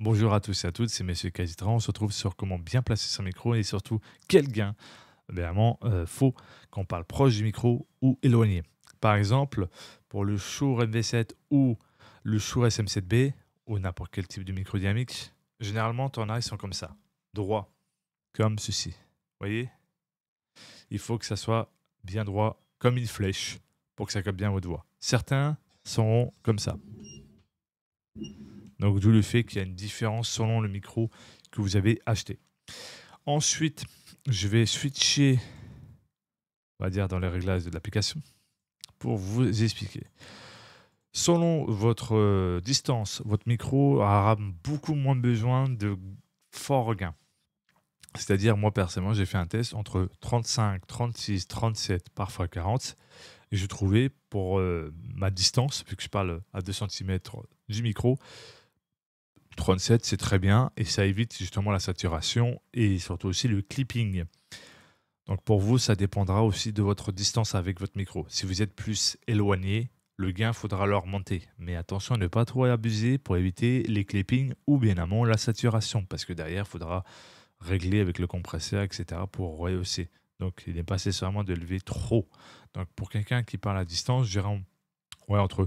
Bonjour à tous et à toutes, c'est Monsieur Casitra. On se retrouve sur comment bien placer son micro et surtout quel gain vraiment faut quand on parle proche du micro ou éloigné. Par exemple, pour le Shure MV7 ou le Shure SM7B ou n'importe quel type de micro dynamique, généralement, ton as, ils sont comme ça, droit, comme ceci. Vous voyez? Il faut que ça soit bien droit, comme une flèche, pour que ça capte bien votre voix. Certains seront comme ça. Donc, d'où le fait qu'il y a une différence selon le micro que vous avez acheté. Ensuite, je vais switcher, on va dire, dans les réglages de l'application pour vous expliquer. Selon votre distance, votre micro aura beaucoup moins besoin de forts gains. C'est-à-dire, moi, personnellement, j'ai fait un test entre 35, 36, 37, parfois 40. Et je trouvais, pour ma distance, vu que je parle à 2 centimètres du micro, 37, c'est très bien et ça évite justement la saturation et surtout aussi le clipping. Donc pour vous, ça dépendra aussi de votre distance avec votre micro. Si vous êtes plus éloigné, le gain faudra le remonter. Mais attention à ne pas trop abuser pour éviter les clippings ou bien amont la saturation parce que derrière, il faudra régler avec le compresseur, etc. pour rehausser. Donc il n'est pas nécessairement de lever trop. Donc pour quelqu'un qui parle à distance, je dirais ouais, entre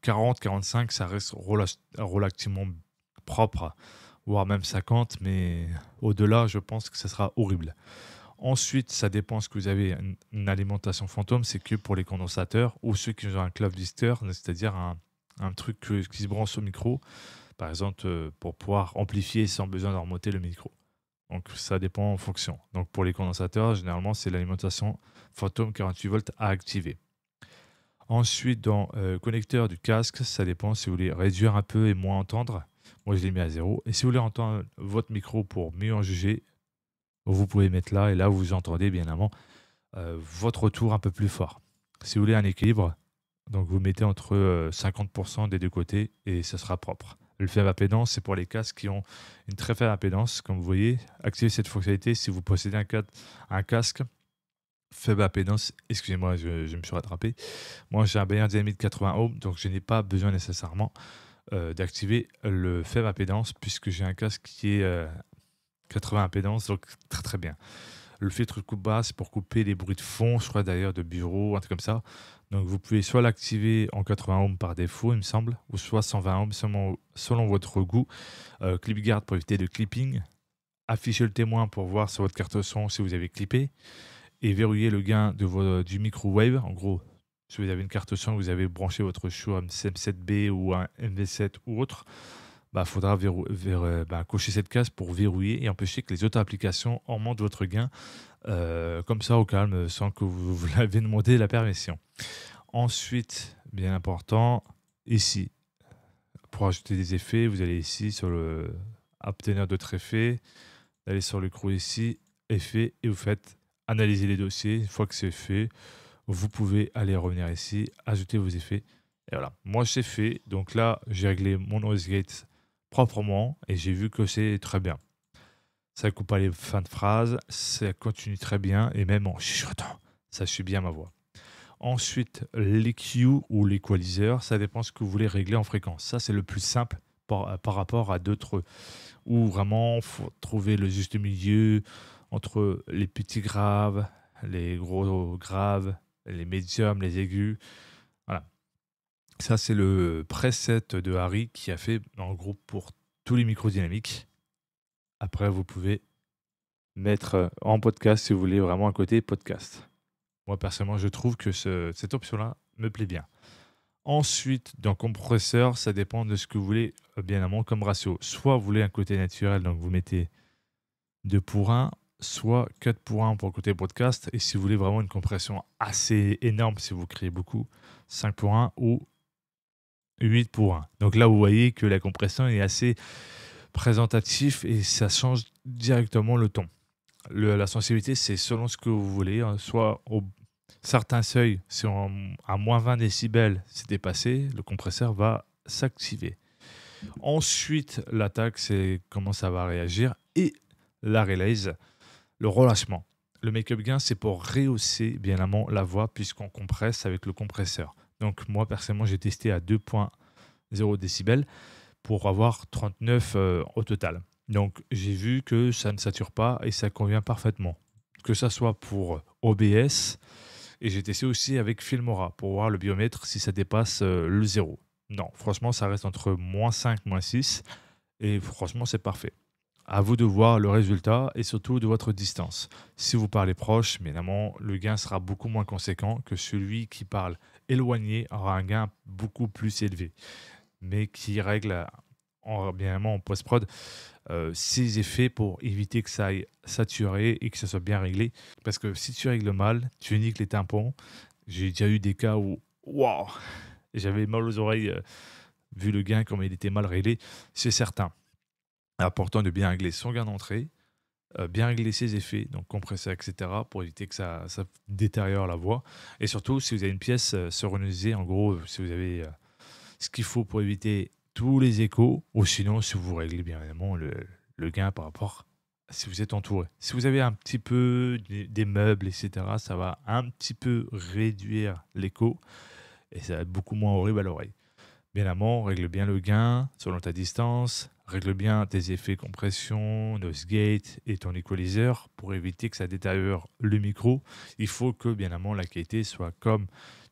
40 45, ça reste relativement propre, voire même 50, mais au-delà, je pense que ça sera horrible. Ensuite, ça dépend ce que vous avez. Une alimentation fantôme, c'est que pour les condensateurs ou ceux qui ont un clavister, c'est-à-dire un truc qui se branche au micro, par exemple, pour pouvoir amplifier sans besoin de remonter le micro. Donc, ça dépend en fonction. Donc, pour les condensateurs, généralement, c'est l'alimentation fantôme 48 volts à activer. Ensuite, dans connecteur du casque, ça dépend si vous voulez réduire un peu et moins entendre. Moi, je l'ai mis à 0. Et si vous voulez entendre votre micro pour mieux en juger, vous pouvez mettre là. Et là, vous entendez bien avant votre retour un peu plus fort. Si vous voulez un équilibre, donc vous mettez entre 50% des deux côtés et ça sera propre. Le faible impédance, c'est pour les casques qui ont une très faible impédance. Comme vous voyez, activez cette fonctionnalité si vous possédez un casque faible impédance. Excusez-moi, je me suis rattrapé. Moi, j'ai un Bayern Dynamic 80 ohms, donc je n'ai pas besoin nécessairement d'activer le faible impédance puisque j'ai un casque qui est 80 impédance, donc très très bien. Le filtre coupe basse pour couper les bruits de fond, je crois d'ailleurs de bureau, un truc comme ça. Donc vous pouvez soit l'activer en 80 ohms par défaut, il me semble, ou soit 120 ohms selon votre goût. Clip guard pour éviter le clipping. Afficher le témoin pour voir sur votre carte son si vous avez clippé. Et verrouiller le gain du micro wave. En gros, si vous avez une carte son, vous avez branché votre Shure SM7B ou un MV7 ou autre, bah, faudra cocher cette case pour verrouiller et empêcher que les autres applications augmentent votre gain comme ça au calme sans que vous l'avez demandé la permission. Ensuite, bien important, ici, pour ajouter des effets, vous allez ici sur le obtenir d'autres effets, vous allez sur le l'écrou ici, effets, et vous faites analyser les dossiers. Une fois que c'est fait, vous pouvez aller revenir ici, ajouter vos effets. Et voilà, moi c'est fait. Donc là, j'ai réglé mon noise gate proprement et j'ai vu que c'est très bien. Ça coupe pas les fins de phrases, ça continue très bien et même en chuchotant, ça suit bien ma voix. Ensuite, l'EQ ou l'equalizer, ça dépend ce que vous voulez régler en fréquence. Ça, c'est le plus simple par rapport à d'autres où vraiment il faut trouver le juste milieu entre les petits graves, les gros graves, les médiums, les aigus. Voilà. Ça, c'est le preset de Harry qui a fait en gros pour tous les micros dynamiques. Après, vous pouvez mettre en podcast si vous voulez vraiment un côté podcast. Moi, personnellement, je trouve que cette option-là me plaît bien. Ensuite, dans compresseur, ça dépend de ce que vous voulez bien amont comme ratio. Soit vous voulez un côté naturel, donc vous mettez 2 pour 1, soit 4 pour 1 pour le côté podcast. Et si vous voulez vraiment une compression assez énorme, si vous créez beaucoup, 5 pour 1 ou 8 pour 1. Donc là, vous voyez que la compression est assez présentatif et ça change directement le ton. La sensibilité, c'est selon ce que vous voulez, hein, soit au certains seuils, si à moins 20 décibels c'est dépassé, le compresseur va s'activer. Ensuite, l'attaque, c'est comment ça va réagir. Et la release, le relâchement. Le make-up gain, c'est pour rehausser bien amont la voix puisqu'on compresse avec le compresseur. Donc moi, personnellement, j'ai testé à 2.0 décibels pour avoir 39 au total. Donc j'ai vu que ça ne sature pas et ça convient parfaitement. Que ça soit pour OBS, et j'ai testé aussi avec Filmora pour voir le biomètre si ça dépasse le 0. Non, franchement, ça reste entre -5, -6 et franchement, c'est parfait. À vous de voir le résultat et surtout de votre distance. Si vous parlez proche, évidemment, le gain sera beaucoup moins conséquent que celui qui parle éloigné aura un gain beaucoup plus élevé, mais qui règle bien évidemment en post-prod ces effets pour éviter que ça aille saturer et que ça soit bien réglé. Parce que si tu règles mal, tu niques les tympans. J'ai déjà eu des cas où waouh, j'avais mal aux oreilles vu le gain comme il était mal réglé. C'est certain. Important de bien régler son gain d'entrée, bien régler ses effets, donc compresseur, etc., pour éviter que ça détériore la voix. Et surtout, si vous avez une pièce sonorisée, en gros, si vous avez ce qu'il faut pour éviter tous les échos, ou sinon, si vous réglez bien évidemment le gain par rapport à si vous êtes entouré. Si vous avez un petit peu des meubles, etc., ça va un petit peu réduire l'écho et ça va être beaucoup moins horrible à l'oreille. Bien évidemment, règle bien le gain selon ta distance, règle bien tes effets compression, noise gate et ton equalizer pour éviter que ça détériore le micro. Il faut que, bien évidemment, la qualité soit comme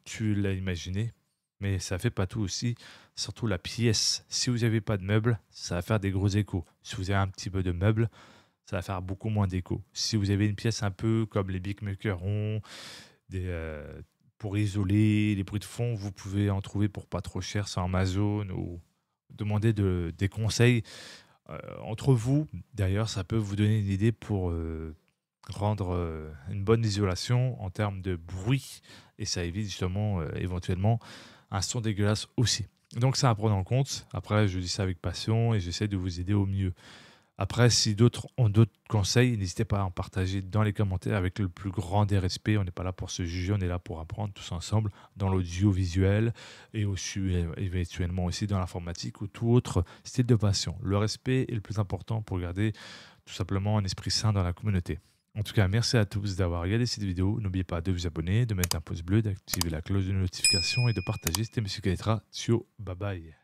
tu l'as imaginé, mais ça fait pas tout aussi, surtout la pièce. Si vous n'avez pas de meubles, ça va faire des gros échos. Si vous avez un petit peu de meubles, ça va faire beaucoup moins d'échos. Si vous avez une pièce un peu comme les beatmakers ont, pour isoler les bruits de fond, vous pouvez en trouver pour pas trop cher sur Amazon ou demander des conseils entre vous. D'ailleurs, ça peut vous donner une idée pour rendre une bonne isolation en termes de bruit et ça évite justement éventuellement un son dégueulasse aussi. Donc ça à prendre en compte. Après, je dis ça avec passion et j'essaie de vous aider au mieux. Après, si d'autres ont d'autres conseils, n'hésitez pas à en partager dans les commentaires avec le plus grand des respects. On n'est pas là pour se juger, on est là pour apprendre tous ensemble dans l'audiovisuel et aussi éventuellement aussi dans l'informatique ou tout autre style de passion. Le respect est le plus important pour garder tout simplement un esprit sain dans la communauté. En tout cas, merci à tous d'avoir regardé cette vidéo. N'oubliez pas de vous abonner, de mettre un pouce bleu, d'activer la cloche de notification et de partager. C'était M. Kaletra. Ciao, bye bye.